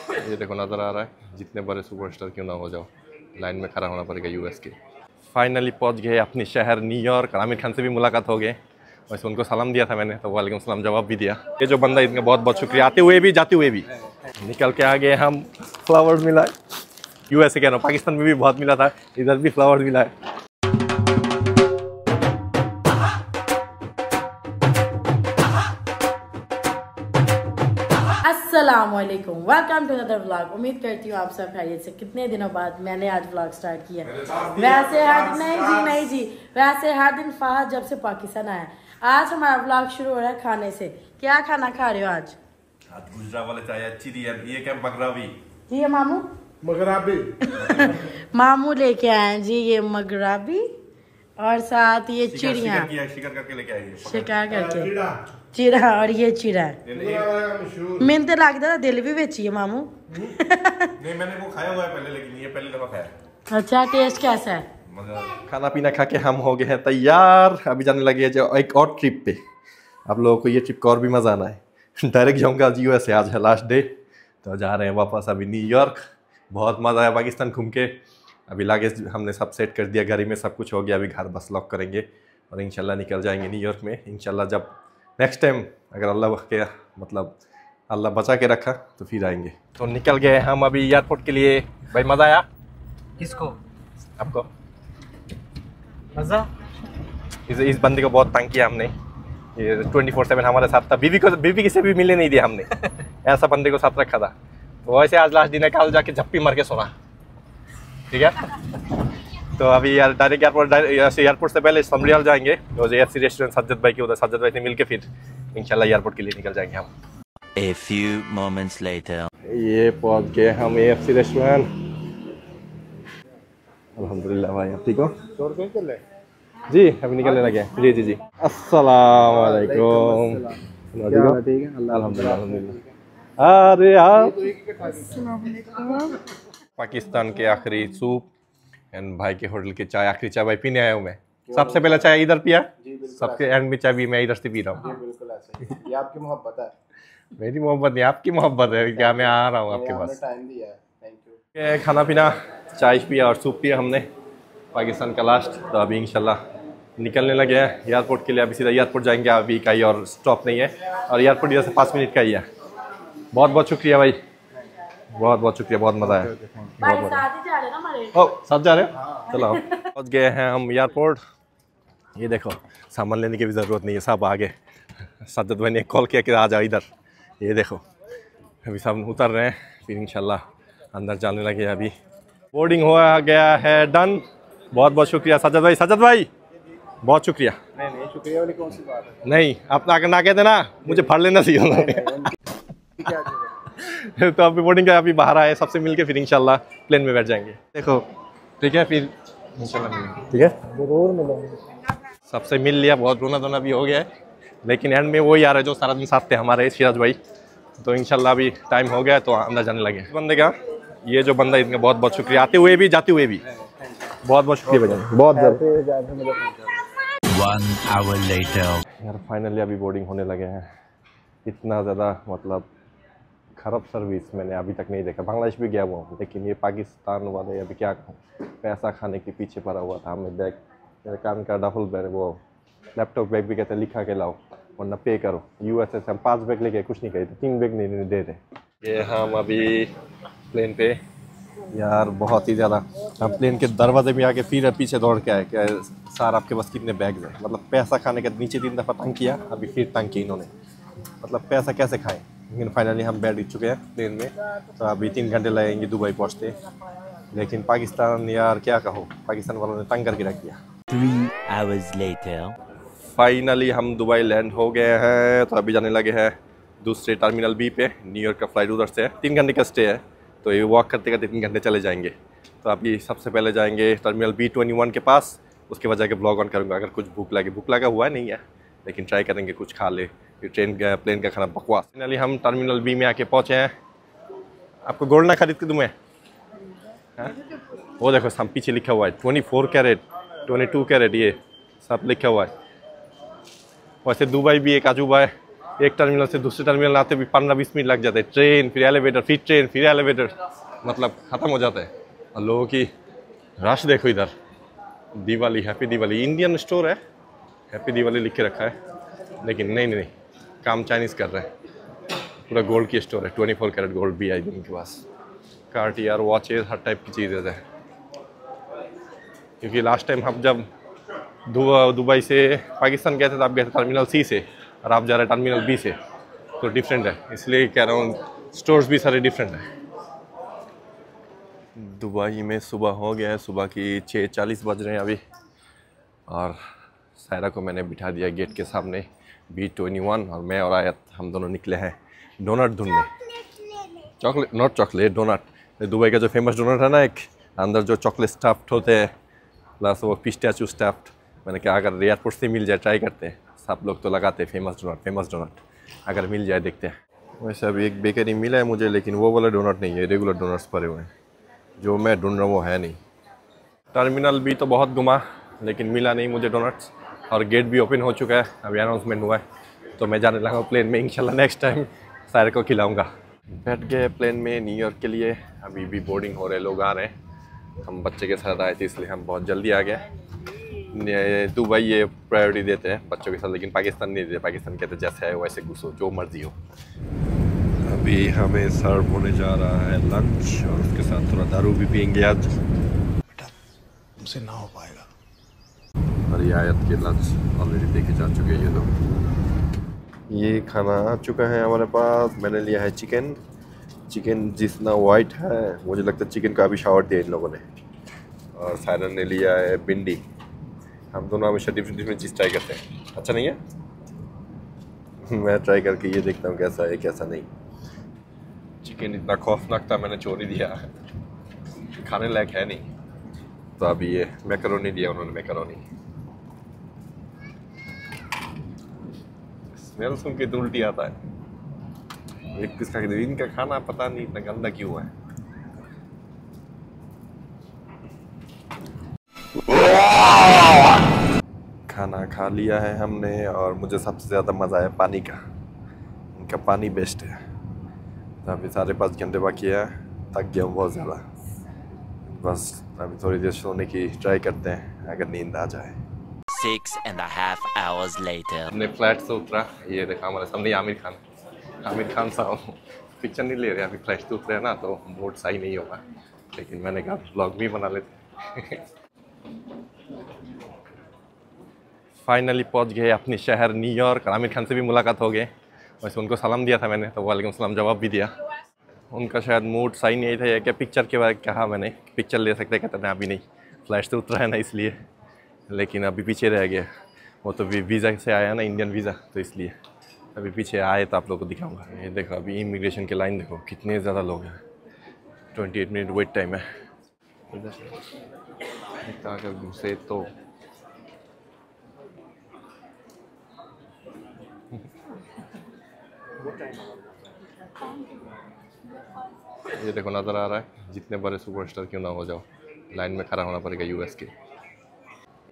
ये देखो नज़र आ रहा है, जितने बड़े सुपरस्टार क्यों ना हो जाओ, लाइन में खड़ा होना पड़ेगा यूएस के। फाइनली पहुंच गए अपने शहर न्यूयॉर्क। आमिर खान से भी मुलाकात हो गए, वैसे उनको सलाम दिया था मैंने, तो वालेकुम सलाम जवाब भी दिया। ये जो बंदा, इनका बहुत बहुत शुक्रिया, आते हुए भी जाते हुए भी। निकल के आ गए हम, फ्लावर्स मिला है, यूएसए कह रहा हूँ, पाकिस्तान में भी बहुत मिला था, इधर भी फ्लावर्स मिला है। अस्सलामुअलैकुम, वेलकम टू अनदर व्लॉग। उम्मीद करती हूँ आप सब खैरियत से। कितने दिनों बाद मैंने आज व्लॉग स्टार्ट किया। वैसे वैसे हर दिन फहद जब से पाकिस्तान आया। आज हमारा व्लॉग शुरू हो रहा है खाने से। क्या खाना खा रहे हो आज? गुजरात वाले चाय अच्छी दी है। ये क्या मगराबी? जी ये मामू मगराबी मामू लेके आए हैं जी, ये मगराबी और साथ ये चिड़िया शिकार करके लेके आई है, शिकार करके चिड़ा, और ये चिड़ा मैंने तो लगता था दिल भी बेची है मामू। नहीं मैंने वो खाया हुआ है पहले, लेकिन ये पहली दफा खाया। अच्छा, टेस्ट कैसा है? खाना पीना खा के हम हो गए हैं तैयार, अभी जाने लगे जो एक और ट्रिप पे। आप लोगों को ये ट्रिप का और भी मजा आना है। डायरेक्ट जाऊंगा आज यूएसए, आज है लास्ट डे, तो जा रहे हैं वापस अभी न्यूयॉर्क। बहुत मज़ा आया पाकिस्तान घूम के। अभी लागेज हमने सब सेट कर दिया, गाड़ी में सब कुछ हो गया, अभी घर बस लॉक करेंगे और इंशाल्लाह निकल जाएंगे न्यूयॉर्क में। इंशाल्लाह जब नेक्स्ट टाइम अगर अल्लाह के मतलब अल्लाह बचा के रखा तो फिर आएंगे। तो निकल गए हम अभी एयरपोर्ट के लिए। भाई मज़ा आया? किसको? आपको मजा? इस बंदे को बहुत तंग किया हमने। ये 24/7 हमारे साथ था, बीवी किसी भी मिलने नहीं दिया हमने। ऐसा बंदे को साथ रखा था। तो वैसे आज लास्ट दिन है, कल जाके झप्पी मार के सोना, ठीक है। तो अभी यार डायरेक्ट एयरपोर्ट से पहले समरियाल जाएंगे, तो AFC रेस्टोरेंट सज्जद भाई के उधर, सज्जद भाई से मिल के फिर इंशाल्लाह एयरपोर्ट के लिए निकल जाएंगे हम। A few moments later. ये पहुंच गए हम AFC रेस्टोरेंट। अल्हम्दुलिल्लाह भाई, आप ठीक हो? जी अभी निकलने लगे हैं। जी जी जी, अस्सलाम वालेकुम। ठीक है, अल्हम्दुलिल्लाह। अरे आप पाकिस्तान के आखिरी सूप एंड भाई के होटल की चाय, आखिरी चाय भाई पीने आया हूँ मैं। सबसे पहले चाय इधर पिया, सबके एंड में चाय भी मैं इधर से पी रहा हूँ। बिल्कुल ऐसे, ये आपकी मोहब्बत है। मेरी मोहब्बत नहीं, आपकी मोहब्बत है। क्या मैं आ रहा हूँ आपके पास। टाइम दिया है, थैंक यू। खाना पीना, चाय पिया और सूप पिया हमने, पाकिस्तान का लास्ट। तो अभी इंशाल्लाह निकलने लगे हैं एयरपोर्ट के लिए। अभी सीधा एयरपोर्ट जाएंगे, अभी कहीं और स्टॉप नहीं है, और एयरपोर्ट इधर से 5 मिनट का ही है। बहुत बहुत शुक्रिया भाई, बहुत बहुत शुक्रिया, बहुत मज़ा आया। बहुत साथ ही जा रहे ना हमारे। ओ साथ जा रहे हो? चलो पहुँच गए हैं हम एयरपोर्ट। ये देखो सामान लेने की भी ज़रूरत नहीं है, सब आ गए। सज्जद भाई ने कॉल किया कि आ जाओ इधर। ये देखो अभी सब उतर रहे हैं, फिर इंशाल्लाह अंदर जाने लगे। अभी बोर्डिंग हो गया है डन। बहुत बहुत शुक्रिया सज्जद भाई। सज्जद भाई बहुत शुक्रिया। नहीं शुक्रिया वाली कौन सी बात है? नहीं आप अगर ना कहते ना, मुझे फड़ लेना चाहिए। तो अभी बोर्डिंग का अभी बाहर आए, सबसे मिलके फिर इंशाल्लाह प्लेन में बैठ जाएंगे। देखो ठीक है, फिर इंशाल्लाह मिलेंगे, ठीक है, जरूर मिलेंगे। सबसे मिल लिया, बहुत रोना धोना भी हो गया है, लेकिन एंड में वही आ रहा है जो सारा दिन साथ थे हमारे, सिराज भाई। तो इंशाल्लाह अभी टाइम हो गया तो अंदर जाने लगे। बंदे का ये जो बंदा, इनका बहुत बहुत शुक्रिया, आते हुए भी जाते हुए भी बहुत बहुत शुक्रिया भैया, बहुत ज़्यादा। 1 hour later. यार फाइनली अभी बोर्डिंग होने लगे हैं। इतना ज़्यादा मतलब खराब सर्विस मैंने अभी तक नहीं देखा। बांग्लादेश भी गया हुआ हूँ, लेकिन ये पाकिस्तान वाले अभी क्या कहूँ, पैसा खाने के पीछे पड़ा हुआ था। हमें बैग, मेरे कान का डफल बैग, वो लैपटॉप बैग भी कहते लिखा के लाओ वरना पे करो। यूएसए से हम 5 बैग लेके कुछ नहीं कहते, 3 बैग नहीं दे रहे। ये हम अभी प्लेन पे, यार बहुत ही ज़्यादा, हम प्लेन के दरवाजे में आके फिर पीछे दौड़ के आए कि सर आपके पास कितने बैग हैं। मतलब पैसा खाने के नीचे 3 दफ़ा तंग किया, अभी फिर तंग किया इन्होंने। मतलब पैसा कैसे खाएं। लेकिन फाइनली हम बैठ चुके हैं प्लेन में, तो अभी 3 घंटे लगेंगे दुबई पहुँचते। लेकिन पाकिस्तान यार क्या कहो, पाकिस्तान वालों ने तंग करके रख दिया। 3 hours later. फाइनली हम दुबई लैंड हो गए हैं, तो अभी जाने लगे हैं दूसरे टर्मिनल बी पे। न्यूयॉर्क का फ्लाइट उधर से है, 3 घंटे का स्टे है, तो ये वॉक करते करते 3 घंटे चले जाएंगे। तो अभी सबसे पहले जाएंगे टर्मिनल B21 के पास, उसके बाद जाके ब्लॉग ऑन करूँगा। अगर कुछ भूख लगा हुआ नहीं है, लेकिन ट्राई करेंगे कुछ खा ले। फिर प्लेन का खाना बकवास। फाइनली हम टर्मिनल बी में आके पहुँचे हैं। आपको गोल्ड ना खरीद के दूँ मैं? वो देखो हम पीछे लिखा हुआ है 24 कैरेट, 22 कैरेट, ये सब लिखा हुआ है। वैसे दुबई भी एक अजूबा है, एक टर्मिनल से दूसरे टर्मिनल आते भी 15-20 मिनट लग जाते हैं। ट्रेन फिर एलिवेटर फिर ट्रेन फिर एलिवेटर, मतलब ख़त्म हो जाता है। और लोगों की रश देखो इधर। Diwali, happy Diwali, Indian store है, हैप्पी दिवाली लिख के रखा है, लेकिन नहीं, काम चाइनीज़ कर रहे हैं। पूरा गोल्ड की स्टोर है, 24 कैरेट गोल्ड भी है इनके पास। कार्टियर, वॉचेज, हर टाइप की चीज़ें है। क्योंकि लास्ट टाइम हम जब दुबई से पाकिस्तान गए थे तो आप गए थे टर्मिनल सी से, और आप जा रहे हैं टर्मिनल बी से, तो डिफरेंट है। इसलिए कह रहा हूँ स्टोर्स भी सारे डिफरेंट हैं। दुबई में सुबह हो गया है, सुबह की 6:40 बज रहे हैं अभी। और सायरा को मैंने बिठा दिया गेट के सामने, B21, और मैं और आयत हम दोनों निकले हैं डोनट ढूंढने। Chocolate, not chocolate, donut. Dubai का जो फेमस डोनट है ना, एक अंदर जो चॉकलेट स्टफ्ड होते हैं प्लस वो पिस्ताचियो स्टफ्ड। मैंने कहा अगर एयरपोर्ट से मिल जाए ट्राई करते हैं। सब लोग तो लगाते हैं फेमस डोनट, अगर मिल जाए देखते हैं। वैसे अभी एक बेकरी मिला है मुझे, लेकिन वो वाला डोनट नहीं है, रेगुलर डोनट्स पड़े हुए हैं। जो मैं ढूंढ रहा हूँ वो है नहीं। टर्मिनल भी तो बहुत घुमा, लेकिन मिला नहीं मुझे डोनट्स। और गेट भी ओपन हो चुका है, अभी अनाउंसमेंट हुआ है, तो मैं जाने लगा प्लेन में। इंशाल्लाह नेक्स्ट टाइम सारे को खिलाऊंगा। बैठ गए प्लेन में न्यूयॉर्क के लिए। अभी भी बोर्डिंग हो रहे, लोग आ रहे हैं। हम बच्चे के साथ आए थे इसलिए हम बहुत जल्दी आ गए। दुबई ये प्रायोरिटी देते हैं बच्चों के साथ, लेकिन पाकिस्तान नहीं देते। पाकिस्तान कहते जैसे है वैसे घुसो, जो मर्जी हो। अभी हमें सर्व होने जा रहा है लंच, और उसके साथ थोड़ा दारू भी पियेंगे आज। बेटा तुमसे ना हो पाएगा। और ये आयत के लंच ऑलरेडी देखे जा चुके हैं ये लोग। ये खाना आ चुका है हमारे पास। मैंने लिया है चिकन जितना वाइट है, मुझे लगता है चिकन का भी शावर दिया इन लोगों ने। और सायरन ने लिया है भिंडी। हम दोनों हमेशा डिफरेंट चीज़ ट्राई करते हैं। अच्छा नहीं है? मैं ट्राई करके ये देखता हूँ कैसा है कैसा नहीं। चिकन इतना खौफनाक था, मैंने छोड़ ही दिया, खाने लायक है नहीं। तो अभी ये मैकरोनी दिया उन्होंने, मैकरोनी। स्मेल सुन के तो उल्टी आता है। एक किसका इनका खाना पता नहीं इतना गंदा क्यों है। खाना खा लिया है हमने, और मुझे सबसे ज़्यादा मज़ा आया पानी का। इनका पानी बेस्ट है। तो अभी 5.5 घंटे बाकी है, थक गया हूँ बहुत ज़्यादा। बस अभी थोड़ी देर सोने की ट्राई करते हैं, अगर नींद आ जाए। 6.5 hours later. अपने फ्लैट से उतरा, ये देखा हमारे सामने आमिर खान साहब पिक्चर नहीं ले रहे। अभी फ्लैट से उतरे ना तो मूड सही नहीं होगा, लेकिन मैंने कहा ब्लॉग भी बना लेते। फाइनली पहुंच गए अपने शहर न्यूयॉर्क। आमिर खान से भी मुलाकात हो गए। वैसे उनको सलाम दिया था मैंने, तो वालेकुम सलाम जवाब भी दिया। उनका शायद मूड सही नहीं था, क्या पिक्चर के बारे में कहा मैंने, पिक्चर ले सकते, कहते हैं अभी नहीं, फ्लाइट से उतरा है ना इसलिए। लेकिन अभी पीछे रह गया, वो तो वीज़ा से आया ना, इंडियन वीज़ा, तो इसलिए अभी पीछे आए तो आप लोगों को दिखाऊंगा। ये देखो अभी इमिग्रेशन के लाइन देखो कितने ज़्यादा लोग हैं। 28 मिनट वेट टाइम है। अगर घुसे तो ये देखो नज़र आ रहा है, जितने बड़े सुपरस्टार क्यों ना हो जाओ, लाइन में खड़ा होना पड़ेगा यूएस के।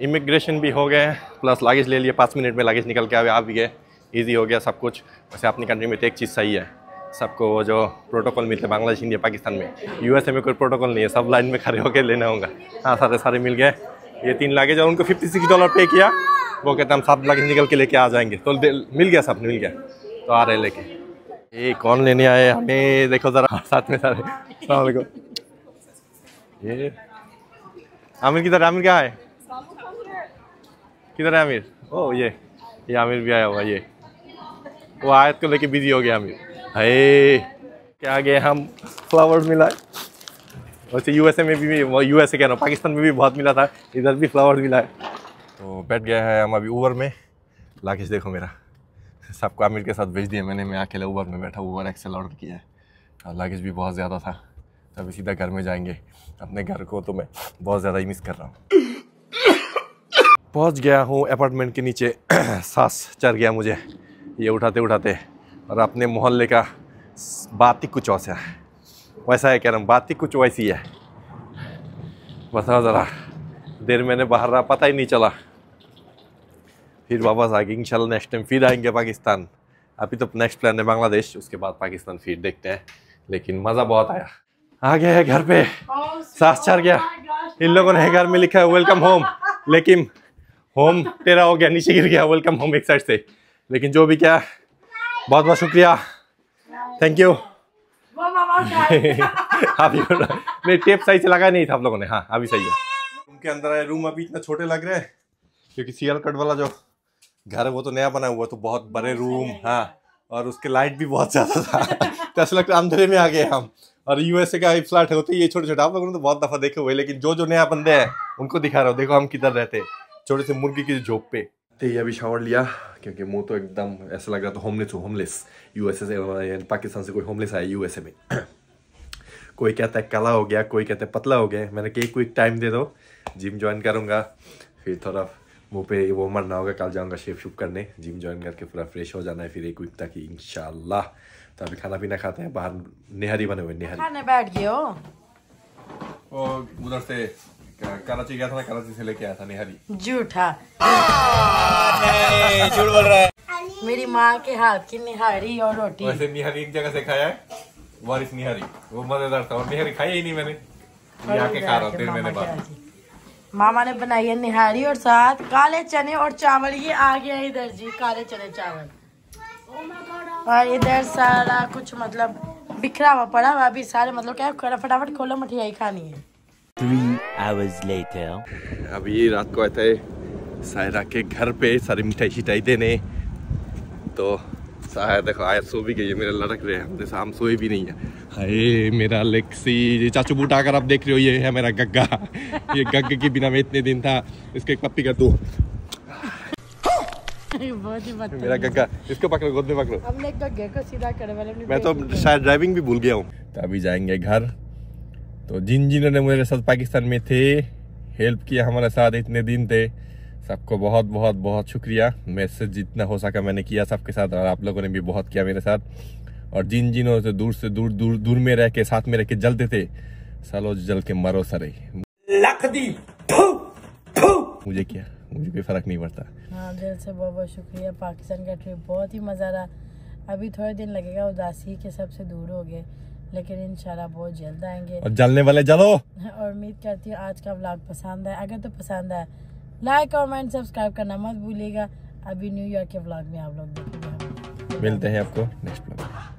इमिग्रेशन भी हो गए, प्लस लगेज ले लिए, 5 मिनट में लगेज निकल के आ भी गए, इजी हो गया सब कुछ। वैसे अपनी कंट्री में तो एक चीज़ सही है, सबको वो जो प्रोटोकॉल मिलते हैं बांग्लादेश, इंडिया, पाकिस्तान में, यूएसए में कोई प्रोटोकॉल नहीं है, सब लाइन में खड़े होकर लेना होगा। हाँ सारे मिल गए। ये 3 लगेज, और उनको $56 पे किया। वो कहते हैं हम 7 लगेज निकल के लेके आ जाएंगे, तो मिल गया, सब मिल गया, तो आ रहे लेके। ये कौन लेने आए हमें, देखो ज़रा साथ में सारे। अस्सलाम वालेकुम। ये आमिर किधर, आमिर क्या है, किधर है आमिर? ओ ये आमिर भी आया हुआ। ये वो आयत को लेके बिजी हो गया आमिर। हे क्या गए हम, फ्लावर्स मिला। वैसे यूएसए में भी, यूएसए कह रहा हूँ, पाकिस्तान में भी बहुत मिला था, इधर भी फ्लावर्स मिला है। तो बैठ गया है हम अभी ऊबर में। लगेज देखो मेरा, सबको आमिर के साथ भेज दिया मैंने, मैं अकेले ऊबर में बैठा, ऊबर एक्सेल ऑर्डर किया है। और लगेज भी बहुत ज़्यादा था, तभी सीधा घर में जाएंगे। अपने घर को तो मैं बहुत ज़्यादा ही मिस कर रहा हूँ। पहुँच गया हूँ अपार्टमेंट के नीचे। सांस चढ़ गया मुझे ये उठाते उठाते। और अपने मोहल्ले का बात ही कुछ वैसा है, वैसा है, कह रहा हूँ बात ही कुछ वैसी है। बताओ ज़रा, देर मैंने बाहर रहा पता ही नहीं चला। फिर वापस आ गए। इंशाल्लाह नेक्स्ट टाइम फिर आएंगे पाकिस्तान, अभी तो नेक्स्ट प्लान है बांग्लादेश, उसके बाद पाकिस्तान, फिर देखते हैं। लेकिन मज़ा बहुत आया। आ गया है घर पे, सांस चढ़ गया। इन लोगों ने घर में लिखा है वेलकम होम, लेकिन होम तेरा हो गया, नीचे गिर गया वेलकम होम एक साइड से। लेकिन जो भी क्या, बहुत बहुत शुक्रिया, थैंक यू। अभी नहीं, टेप सही से लगा नहीं था आप लोगों ने। हाँ अभी सही है। रूम के अंदर है। रूम अभी इतना छोटे लग रहे हैं क्योंकि सियल कट वाला जो घर है वो तो नया बना हुआ, तो बहुत बड़े रूम। हाँ, और उसके लाइट भी बहुत ज्यादा था तो ऐसा लगता है अंधेरे में आ गए हम। और यूएसए का फ्लैट होते ये छोटे छोटे, आप लोगों ने तो बहुत दफा देखे हुए, लेकिन जो जो नया बंदे हैं उनको दिखा रहा हूँ। देखो हम किधर रहते, छोटे से मुर्गी की झोप पे। तो ये अभी शावर लिया क्योंकि मुंह तो एकदम ऐसा लग रहा था होमलेस यूएसए से, पाकिस्तान से कोई होमलेस आया यूएसए में। कोई कहता है काला हो गया, कोई कहता है पतला हो गया। मैंने एक वीक टाइम दे दो, जिम ज्वाइन करूँगा, फिर थोड़ा मुंह पे वो मरना होगा। कल जाऊँगा शेप शुप करने, जिम ज्वाइन करके पूरा फ्रेश हो जाना है फिर एक वीक तक इंशाल्लाह। तो अभी खाना पीना खाते हैं, बाहर निहारी बने हुए, निहारी खाने बैठ गए हो। और उधर से कराची गया था ना, कराची से लेके आया था निहारी। झूठा, झूठ बोल रहा है। मेरी माँ के हाथ की निहारी और रोटी। वैसे निहारी एक जगह से खाया है, वारिस निहारी, वो मजेदार था। और निहारी खाई ही नहीं मैंने, ये आके खा रहा हूँ 3 महीने बाद। मामा ने बनाई है निहारी और साथ काले चने और चावल। ये आ गया इधर जी, काले चने चावल। और इधर सारा कुछ मतलब बिखरा हुआ पड़ा हुआ। अभी सारे मतलब क्या, फटाफट खोलो, मठियाई खानी है। 3 hours later. अभी रात को आए थे सायरा के घर पे सारी मिठाई शिठाई देने, तो साया देखो आया सो भी गई है, मेरा लड़क रहे हैं, हम सोए भी नहीं है। हाय मेरा लेक्सी, चाचू बूटा अगर आप देख रहे हो, ये है मेरा गग्गा। ये गग्गे के बिना मैं इतने दिन था। इसको एक पप्पी कर दूं। बहुत ही मेरा गग्गा, इसको पकड़ो, गोद में पकड़ो। हमने गग्गे को सीधा करे वाले, मैं तो शायद ड्राइविंग भी भूल गया हूँ। तो अभी जाएंगे घर। तो जिन जिन्होंने ने मेरे साथ पाकिस्तान में थे, हेल्प किया हमारे साथ इतने दिन थे, सबको बहुत बहुत बहुत शुक्रिया। मैं से जितना हो सका मैंने किया सबके साथ, और आप लोगों ने भी बहुत किया मेरे साथ। और जिन जिनों से दूर में रह के, साथ में रह के जलते थे, सालों जल के मरो सरे। मुझे क्या, मुझे कोई फर्क नहीं पड़ता। हाँ, दिल से बहुत बहुत शुक्रिया। पाकिस्तान का ट्रिप बहुत ही मज़ा रहा। अभी थोड़े दिन लगेगा, उदासी के सबसे दूर हो गए, लेकिन इंशाल्लाह बहुत जल्द आएंगे। और जलने वाले जलो। और उम्मीद करती हूँ आज का व्लॉग पसंद है। अगर तो पसंद है, लाइक कमेंट सब्सक्राइब करना मत भूलिएगा। अभी न्यू ईयर के व्लॉग में आप लोग देखेंगे। मिलते हैं आपको नेक्स्ट व्लॉग में।